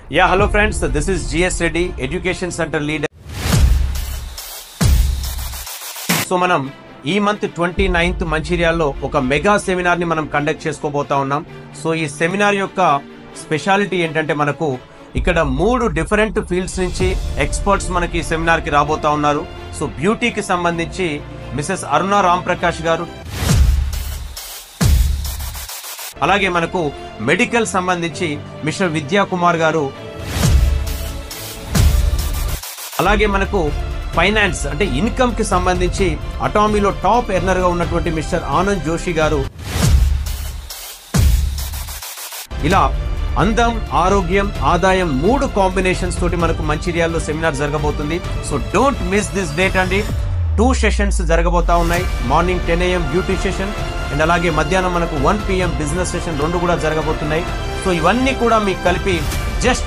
Yeah, hello friends. This is GS Reddy, Education Center leader. So మనం ఈ month 29th మంచిర్యాలలో ఒక mega seminar ని మనం కండక్ట్ చేసుకోబోతా ఉన్నాం. సో ఈ సెమినార్ యొక్క స్పెషాలిటీ ఏంటంటే మనకు ఇక్కడ 3 డిఫరెంట్ ఫీల్డ్స్ నుంచి ఎక్స్పర్ట్స్ మనకి ఈ సెమినార్ కి రాబోతా ఉన్నారు. సో బ్యూటీకి సంబంధించి మిసెస్ అరుణ రాంప్రకాష్ గారు, అలాగే మనకు మెడికల్ సంబంధించి మిస్టర్ విద్యా కుమార్ గారు, అలాగే మనకు ఫైనాన్స్ అంటే ఇన్కమ్ కి సంబంధించి అటామీలో టాప్ ఎర్నర్ గా ఉన్నటువంటి మిస్టర్ ఆనంద్ జోషి గారు. ఇలా అందం, ఆరోగ్యం, ఆదాయం 3 కాంబినేషన్స్ తోటి మనకు మంచిర్యాలలో సెమినార్ జరగబోతుంది. So don't miss this date అండి. 2 సెషన్స్ జరగబోతా ఉన్నాయి. Morning 10 AM beauty session and అలాగే మధ్యాహ్నం మనకు 1 PM బిజినెస్ సెషన్ 2 కూడా జరగబోతున్నాయి. సో ఇవన్నీ కూడా మీకు కలిపి జస్ట్